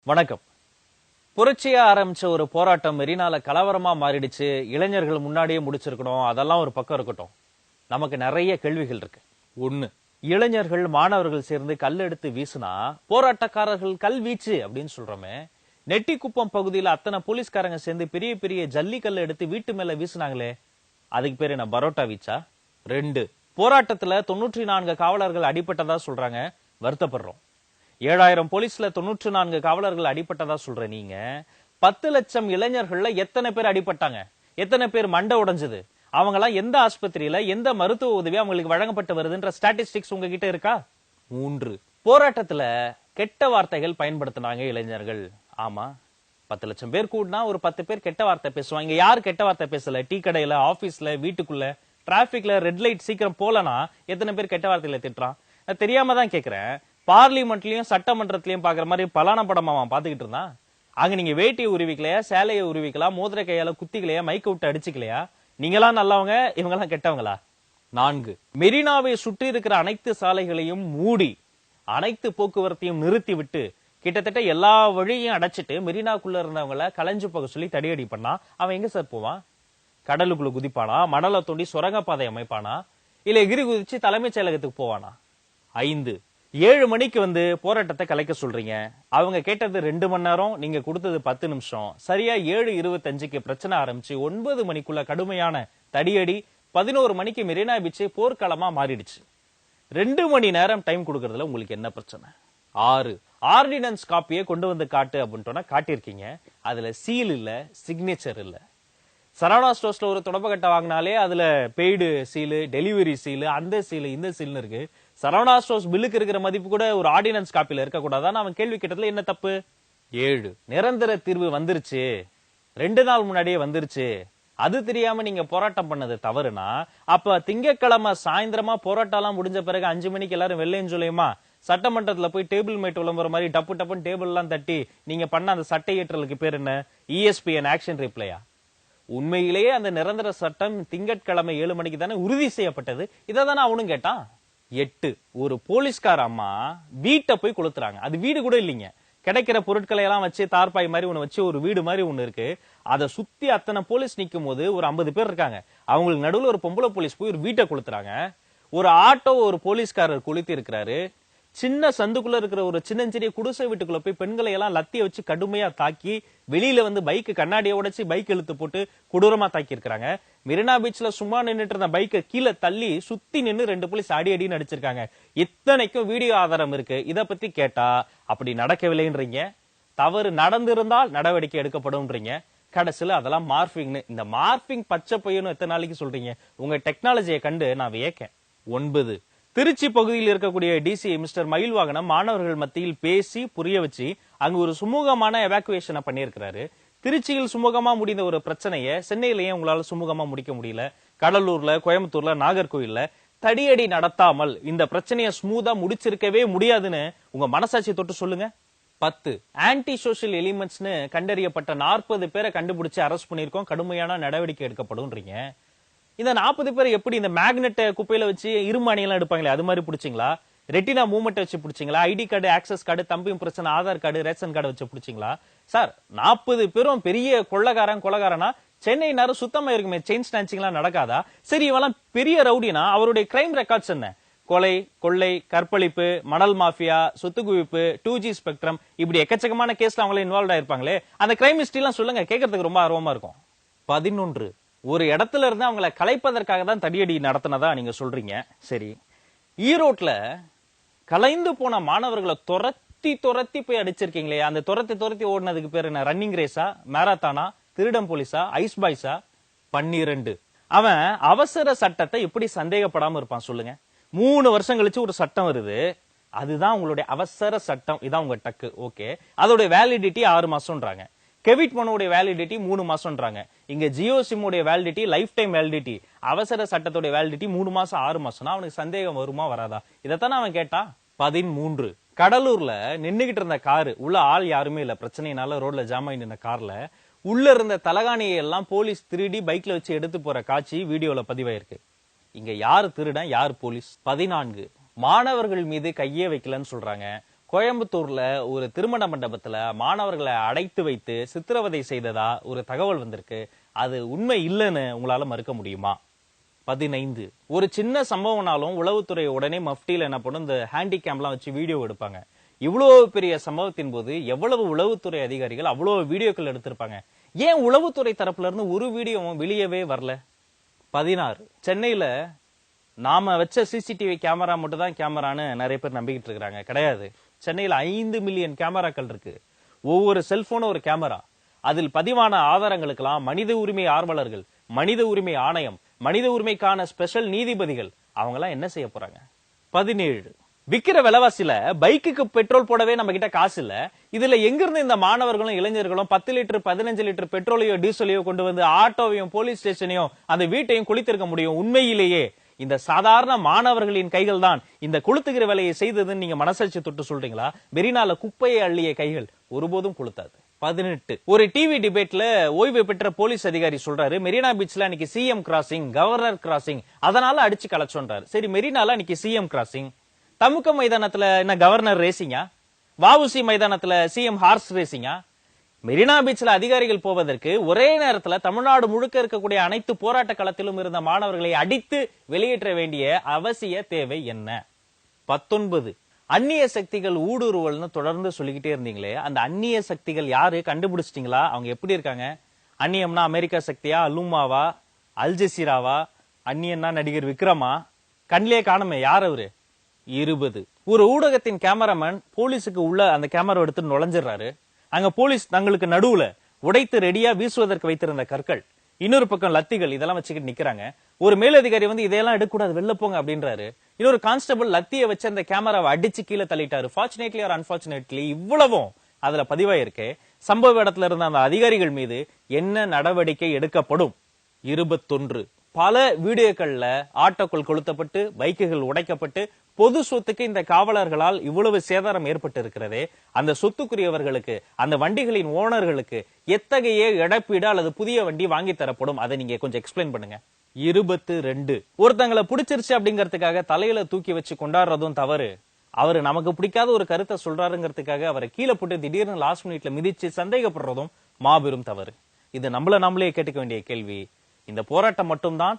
வணக்கம். புரட்சியா ஆரம்பிச்ச ஒரு போராட்டம் மெரினால கலவரமா மாறிடுச்சு. இளைஞர்கள் முன்னாடியே முடிச்சிருக்கணும். அதெல்லாம் ஒரு பக்கம் இருக்கட்டும். நமக்கு நிறைய கேள்விகள் இருக்கு. ஒண்ணு, இளைஞர்கள் மாணவர்கள் சேர்ந்து கல் எடுத்து வீசினா போராட்டக்காரர்கள் கல் வீச்சு அப்படின்னு சொல்றோமே, நெட்டிக்குப்பம் பகுதியில் அத்தனை போலீஸ்காரங்க சேர்ந்து பெரிய பெரிய ஜல்லி கல் எடுத்து வீட்டு மேல வீசினாங்களே, அதுக்கு பேரு என்ன பரோட்டா வீச்சா? 2, போராட்டத்துல 94 காவலர்கள் அடிபட்டதா சொல்றாங்க. வருத்தப்படுறோம். 7000 போலீஸ்ல 94 காவலர்கள் அடிபட்டதா சொல்ற நீங்க 10 லட்சம் இளைஞர்கள்ல எத்தனை பேர் அடிபட்டாங்க? எத்தனை பேர் மண்டை உடைஞ்சது? அவங்க எல்லாம் எந்த ஆஸ்பத்திரியில எந்த மருத்துவ உதவி அவங்களுக்கு வழங்கப்பட்டு வருதுன்ற ஸ்டாட்டிஸ்டிக்ஸ் உங்ககிட்ட இருக்கா? 3, போராட்டத்துல கெட்ட வார்த்தைகள் பயன்படுத்தினாங்க இளைஞர்கள். ஆமா, 10 லட்சம் பேர் கூடனா ஒரு 10 பேர் கெட்ட வார்த்தை பேசுவாங்க. யாரு கெட்ட வார்த்தை பேசல? டீ கடையில, ஆபீஸ்ல, வீட்டுக்குள்ள, டிராபிக்ல ரெட் லைட் சீக்கிரம் போலனா எத்தனை பேர் கெட்ட வார்த்தையில திட்டுறான்? நான் தெரியாம தான் கேக்குறேன். பார்லிமெண்ட்லயும் சட்டமன்றத்திலயும் பாக்குற மாதிரி பலான படமா பாத்துக்கிட்டு இருந்தான். அங்க நீங்க வேட்டியை உருவிக்கலையா, சேலையை உருவிக்கலாம், மோதிர கையால குத்திக்கலையா, மைக்க விட்டு அடிச்சுக்கலையா? நீங்களாம் நல்லவங்க, இவங்க எல்லாம் கெட்டவங்களா? 4, மெரினாவை சுற்றி இருக்கிற அனைத்து சாலைகளையும் மூடி அனைத்து போக்குவரத்தையும் நிறுத்தி விட்டு கிட்டத்தட்ட எல்லா வழியையும் அடைச்சிட்டு மெரினாக்குள்ள இருந்தவங்களை கலைஞ்சு போக சொல்லி தடியடி பண்ணா அவன் எங்க சார் போவான்? கடலுக்குள்ள குதிப்பானா? மணலை தோண்டி சுரங்கப்பாதை அமைப்பானா? இல்ல எகிரி குதிச்சு தலைமைச் செயலகத்துக்கு போவானா? 5, 7 மணிக்கு வந்து போராட்டத்தை கலைக்க சொல்றீங்க. அவங்க கேட்டது 2 மணி நேரம், நீங்க கொடுத்தது 10 நிமிஷம். சரியா 7:25க்கு பிரச்சனை ஆரம்பிச்சு 9 மணிக்குள்ள கடுமையான தடியடி. 11 மணிக்கு மெரினா பீச் போர்க்களமா மாறிடுச்சு. 2 மணி நேரம் டைம் கொடுக்கறதுல உங்களுக்கு என்ன பிரச்சனை? 6, ஆர்டினன்ஸ் காப்பியை கொண்டு வந்து காட்டு அப்படின்ட்டு காட்டியிருக்கீங்க. அதுல சீல் இல்ல, சிக்னேச்சர் இல்ல. சரவணா ஸ்டோர்ஸ்ல ஒரு தொடப்பக்கட்டை வாங்கினாலே அதுல பெய்டு சீலு, டெலிவரி சீலு, அந்த சீலு, இந்த சீல்னு இருக்கு. சரவணா ஸ்டோர்ஸ் பில்லுக்கு இருக்கிற மதிப்பு கூட ஒரு ஆர்டினன்ஸ் காப்பில இருக்க கூடாதான் அவன் கேள்வி கேட்டதுல என்ன தப்பு? 7, நிரந்தர தீர்வு வந்துருச்சு, 2 நாள் முன்னாடியே வந்துருச்சு, அது தெரியாம நீங்க போராட்டம் பண்ணது தவறுனா, அப்ப திங்கட்கிழமை சாயந்தரமா போராட்டம் எல்லாம் முடிஞ்ச பிறகு 5 மணிக்கு எல்லாரும் வெள்ளையும் சொல்லியுமா சட்டமன்றத்துல போய் டேபிள் மேட் விளம்பர மாதிரி டப்பு டப்புன்னு டேபிள் எல்லாம் தட்டி நீங்க பண்ண அந்த சட்டை ஏற்றலுக்கு பேர் என்ன? ESPN ஆக்ஷன் ரிப்ளையா? உண்மையிலேயே அந்த நிரந்தர சட்டம் திங்கட்கிழமை 7 மணிக்கு தானே உறுதி செய்யப்பட்டது. இதானே அவனும் கேட்டான். 8, ஒரு போலீஸ்கார அம்மா வீட்டை போய் கொளுத்துறாங்க. அது வீடு கூட இல்லைங்க, கிடைக்கிற பொருட்களை எல்லாம் வச்சு தார்பாய் மாதிரி ஒண்ணு வச்சு ஒரு வீடு மாதிரி ஒண்ணு இருக்கு. அதை சுத்தி அத்தனை போலீஸ் நிக்கும் போது ஒரு 50 பேர் இருக்காங்க. அவங்களுக்கு நடுவுல ஒரு பொம்பளை போலீஸ் போய் ஒரு வீட்டை கொளுத்துறாங்க. ஒரு ஆட்டோ ஒரு போலீஸ்காரர் கொளுத்தி இருக்கிறாரு. சின்ன சந்துக்குள்ள இருக்கிற ஒரு சின்னஞ்சிறிய குடிசை வீட்டுக்குள்ள போய் பெண்களை எல்லாம் லத்திய வச்சு கடுமையா தாக்கி வெளியில வந்து பைக்கு கண்ணாடியை உடைச்சு பைக் இழுத்து போட்டு கொடூரமா தாக்கி இருக்காங்க. மெரினா பீச்ல சும்மா நின்னுட்டு இருந்த பைக்கை கீழே தள்ளி சுத்தி நின்னு 2 போலீஸ் அடி அடின்னு அடிச்சிருக்காங்க. இத்தனைக்கும் வீடியோ ஆதாரம் இருக்கு. இத பத்தி கேட்டா அப்படி நடக்கவில்லைன்றீங்க. தவறு நடந்திருந்தால் நடவடிக்கை எடுக்கப்படும்ன்றீங்க. கடைசியில அதெல்லாம் மார்பிங்னு. இந்த மார்பிங் பச்சை பையனும் எத்தனை நாளைக்கு சொல்றீங்க? உங்க டெக்னாலஜியை கண்டு நான் வியக்கேன். 9, திருச்சி பகுதியில் இருக்கக்கூடிய டிசி மிஸ்டர் மயில்வாகனம் மாணவர்கள் மத்தியில் பேசி புரிய வச்சு அங்க ஒரு சுமூகமான எவாக்குவேஷனை பண்ணியிருக்கிறாரு. திருச்சியில் சுமூகமா முடிந்த ஒரு பிரச்சனையை சென்னையிலேயே உங்களால சுமூகமா முடிக்க முடியல. கடலூர்ல, கோயம்புத்தூர்ல, நாகர்கோயில்ல தடியடி நடத்தாமல் இந்த பிரச்சனையை ஸ்மூதா முடிச்சிருக்கவே முடியாதுன்னு உங்க மனசாட்சி தொட்டு சொல்லுங்க. 10, ஆன்டி சோசியல் எலிமெண்ட்ஸ்னு கண்டறியப்பட்ட 40 பேரை கண்டுபிடிச்சு அரெஸ்ட் பண்ணிருக்கோம், கடுமையான நடவடிக்கை எடுக்கப்படும்ன்றீங்க. இந்த 40 பேர் எப்படி இந்த மேக்னெட் குப்பையில வச்சு இருமானி எல்லாம் எடுப்பாங்களே அது மாதிரி பிடிச்சிங்களா? ரெட்டினா மூவ்மெண்ட் வச்சு பிடிச்சிங்களா? ஐடி கார்டு, ஆக்சஸ் கார்டு, தம்பி பிரச்சனை, ஆதார் கார்டு, ரேஷன் கார்டு வச்சு பிடிச்சிங்களா? சார், 40 பேரும் பெரிய கொள்ளக்காரனா? சென்னை நேரம் சுத்தமா இருக்குமே, செயின் ஸ்நாச்சிங் எல்லாம் நடக்காதா? சரி, இவெல்லாம் பெரிய ரவுடினா அவருடைய கிரைம் ரெக்கார்ட்ஸ் என்ன? கொலை, கொள்ளை, கற்பழிப்பு, மணல் மாஃபியா, சொத்து குவிப்பு, 2G ஸ்பெக்ட்ரம், இப்படி எக்கச்சக்கமான கேஸ்ல அவங்கள இன்வால்வ் ஆயிருப்பாங்களே, அந்த கிரைம் ஹிஸ்டரி எல்லாம் சொல்லுங்க, கேட்கறதுக்கு ரொம்ப ஆர்வமா இருக்கும். 11, ஒரு இடத்துல இருந்து அவங்களை கலைப்பதற்காக தான் தடியடி நடத்தினதா நீங்க சொல்றீங்க. சரி, ஈரோட்ல கலைந்து போன மாணவர்களை துரத்தி போய் அடிச்சிருக்கீங்களே, அந்த துரத்தி ஓடினதுக்கு பேர் என்ன? ரன்னிங் ரேஸா, மேரத்தானா, திருடம் போலீஸா, ஐஸ் பாய்ஸா? 12, அவன் அவசர சட்டத்தை எப்படி சந்தேகப்படாம இருப்பான் சொல்லுங்க? 3 வருஷம் கழிச்சு ஒரு சட்டம் வருது, அதுதான் உங்களுடைய அவசர சட்டம், இதான் உங்க டக்கு. ஓகே, அதோட வேலிடிட்டி 6 மாசம்ன்றாங்க. கெவிட் மனோடைய வேலிடிட்டி 3 மாசம்ன்றாங்க. இங்க ஜியோ சிம்முடைய வேலிடிட்டி லைஃப் டைம் வேலிடிட்டி. அவசர சட்டத்தோட வேலிடிட்டி 3 மாசம் 6 மாசம்னா அவனுக்கு சந்தேகம் வருமா வராதா? இதத்தானே அவன் கேட்டான். 13, கடலூர்ல நின்னுகிட்டு இருந்த காரு உள்ள ஆள் யாருமே இல்ல, பிரச்சனையினால ரோட்ல ஜாம் ஆகி நின்ன கார்ல உள்ள இருந்த தலகாணியை எல்லாம் போலீஸ் திருடி பைக்ல வச்சு எடுத்து போற காட்சி வீடியோல பதிவாயிருக்கு. இங்க யாரு திருடன், யாரு போலீஸ்? 14, மாணவர்கள் மீது கையே வைக்கலன்னு சொல்றாங்க. கோயம்புத்தூர்ல ஒரு திருமண மண்டபத்துல மாணவர்களை அடைத்து வைத்து சித்திரவதை செய்ததா ஒரு தகவல் வந்திருக்கு. அது உண்மை இல்லைன்னு உங்களால மறுக்க முடியுமா? 15 ஒரு சின்ன சம்பவம்னாலும் உளவுத்துறை உடனே மஃப்டியில் என்ன பண்ணும், இந்த ஹேண்டிகேம்லாம் வச்சு வீடியோ எடுப்பாங்க. இவ்வளவு பெரிய சம்பவத்தின் போது எவ்வளவு உளவுத்துறை அதிகாரிகள் அவ்வளவு வீடியோக்கள் எடுத்திருப்பாங்க. ஏன் உளவுத்துறை தரப்புல இருந்து ஒரு வீடியோவும் வெளியவே வரல? 16 சென்னையில நாம வச்ச சிசிடிவி கேமரா மட்டும் தான் கேமரான்னு நிறைய பேர் நம்பிக்கிட்டு இருக்காங்க. கிடையாது. சென்னையில 5 மில்லியன் கேமராக்கள் இருக்கு. ஒவ்வொரு செல்போனும் ஒரு கேமரா. அதில் பதிவான ஆதாரங்களுக்கெல்லாம் மனித உரிமை ஆர்வலர்கள், மனித உரிமை ஆணையம், மனித உரிமைக்கான ஸ்பெஷல் நீதிபதிகள் அவங்க எல்லாம் என்ன செய்ய போறாங்க? 17 விக்கிற விலைவாசியில பைக்குக்கு பெட்ரோல் போடவே நம்ம கிட்ட காசு இல்ல. இதுல எங்கிருந்து இந்த மாணவர்களும் இளைஞர்களும் 10 லிட்டர் 15 லிட்டர் பெட்ரோலையோ டீசலையோ கொண்டு வந்து ஆட்டோவையும் போலீஸ் ஸ்டேஷனையும் அந்த வீட்டையும் குளித்திருக்க முடியும்? உண்மையிலேயே இந்த சாதாரண மாணவர்களின் கைகள் தான் இந்த கொளுத்துகிற வேலையை செய்ததுன்னு நீங்க மனசாட்சி தொட்டு சொல்றீங்களா? மெரினால குப்பையை அள்ளிய கைகள் ஒருபோதும் கொளுத்தாது. 18 ஒரு டிவி டிபேட்ல ஓய்வு பெற்ற போலீஸ் அதிகாரி சொல்றாரு, மெரினா பீச்ல அன்னைக்கு சிஎம் கிராசிங், கவர்னர் கிராசிங், அதனால அடிச்சு கலச்சோன்றாரு. சரி, மெரினால அன்னைக்கு சிஎம் கிராசிங், தமுக்க மைதானத்துல என்ன கவர்னர் ரேசிங்கா? வஉசி மைதானத்துல சிஎம் ஹார்ஸ் ரேசிங்கா? மெரினா பீச்ல அதிகாரிகள் போவதற்கு ஒரே நேரத்துல தமிழ்நாடு முழுக்க இருக்கக்கூடிய அனைத்து போராட்ட களத்திலும் இருந்த மாணவர்களை அடித்து வெளியேற்ற வேண்டிய அவசிய தேவை என்ன? 19 அந்நிய சக்திகள் ஊடுருவல்னு தொடர்ந்து சொல்லிக்கிட்டே இருந்தீங்களே, அந்த அந்நிய சக்திகள் யாரு கண்டுபிடிச்சிட்டீங்களா? அவங்க எப்படி இருக்காங்க? அந்நியம்னா அமெரிக்கா சக்தியா, அலுமாவா, அல் ஜசீராவா? அந்நியன்னா நடிகர் விக்ரமா? கண்ணிலே காணுமே, யார் அவரு? 20 ஒரு ஊடகத்தின் கேமராமேன் போலீஸுக்கு உள்ள அந்த கேமரா எடுத்து நுழைஞ்சிடறாரு. அங்க போலீஸ் தங்களுக்கு நடுவுல உடைத்து ரெடியா வீசுவதற்கு வைத்திருந்த கற்கள், இன்னொரு பக்கம் லத்திகள் இதெல்லாம் வச்சுக்கிட்டு நிக்கிறாங்க. ஒரு மேலதிகாரி வந்து இதெல்லாம் எடுக்கக்கூடாது, வெளில போங்க அப்படின்றாரு. இன்னொரு கான்ஸ்டபிள் லத்தியை வச்சு அந்த கேமராவை அடிச்சு கீழே தள்ளிட்டாரு. ஃபார்ச்சுனேட்லி ஆர் அன்பார்ச்சுனேட்லி இவ்வளவும் அதுல பதிவாயிருக்கு. சம்பவ இடத்துல இருந்த அந்த அதிகாரிகள் மீது என்ன நடவடிக்கை எடுக்கப்படும்? 21 பல வீடியோக்கள்ல ஆட்டோக்கள் கொளுத்தப்பட்டு பைக்குகள் உடைக்கப்பட்டு பொது சொத்துக்கு இந்த காவலர்களால் இவ்வளவு சேதாரம் ஏற்பட்டு இருக்கிறதே, அந்த சொத்துக்குரியவர்களுக்கு, அந்த வண்டிகளின் ஓனர்களுக்கு எத்தகைய இழப்பீடு அல்லது புதிய வண்டி வாங்கி தரப்படும்? அதை நீங்க கொஞ்சம் எக்ஸ்பிளைன் பண்ணுங்க. 22 ஒருத்தங்களை பிடிச்சிருச்சு அப்படிங்கறதுக்காக தலையில தூக்கி வச்சு கொண்டாடுறதும் தவறு. அவரு நமக்கு பிடிக்காத ஒரு கருத்தை சொல்றாருங்கிறதுக்காக அவரை கீழே போட்டு திடீர்னு லாஸ்ட் மினிட்ல மிதிச்சு சந்தேகப்படுறதும் மாபெரும் தவறு. இது நம்மளே கேட்டுக்க வேண்டிய கேள்வி. இந்த போராட்டம் மட்டும்தான்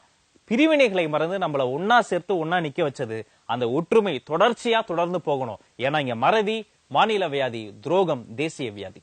பிரிவினைகளை மறந்து நம்மள ஒன்னா சேர்த்து ஒன்னா நிக்க வச்சது. அந்த ஒற்றுமை தொடர்ச்சியா தொடர்ந்து போகணும். ஏன்னா இங்க மறதி மாநில வியாதி, துரோகம் தேசிய வியாதி.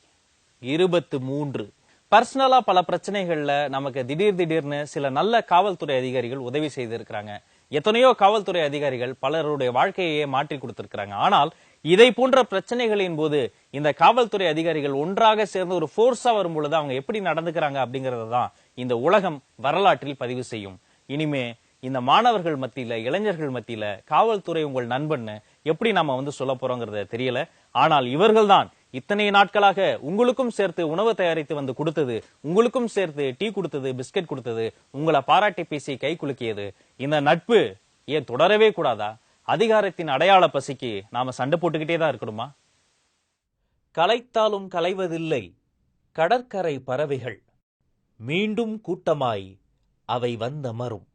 23 பர்சனலா பல பிரச்சனைகள்ல நமக்கு திடீர்னு சில நல்ல காவல்துறை அதிகாரிகள் உதவி செய்திருக்கிறாங்க. எத்தனையோ காவல்துறை அதிகாரிகள் பலருடைய வாழ்க்கையே மாற்றி கொடுத்திருக்கிறாங்க. ஆனால் இதை போன்ற பிரச்சனைகளின் போது இந்த காவல்துறை அதிகாரிகள் ஒன்றாக சேர்ந்து ஒரு போர்ஸா வரும் பொழுது அவங்க எப்படி நடந்துக்கிறாங்க அப்படிங்கறதான் இந்த உலகம் வரலாற்றில் பதிவு செய்யும். இனிமே இந்த மாணவர்கள் மத்தியில, இளைஞர்கள் மத்தியில காவல்துறை உங்கள் நண்பன்னு எப்படி நாம சொல்ல போறோங்கிறத தெரியல. ஆனால் இவர்கள் தான் இத்தனை நாட்களாக உங்களுக்கும் சேர்த்து உணவு தயாரித்து வந்து கொடுத்தது, உங்களுக்கும் சேர்த்து டீ கொடுத்தது, பிஸ்கட் கொடுத்தது, உங்களை பாராட்டி பேசி கை குலுக்கியது. இந்த நட்பு ஏன் தொடரவே கூடாதா? அதிகாரத்தின் அடையாள பசிக்கு நாம சண்டை போட்டுக்கிட்டே தான் இருக்கணுமா? கலைத்தாலும் கலைவதில்லை கடற்கரை பறவைகள், மீண்டும் கூட்டமாய் அவை வந்தமரும்.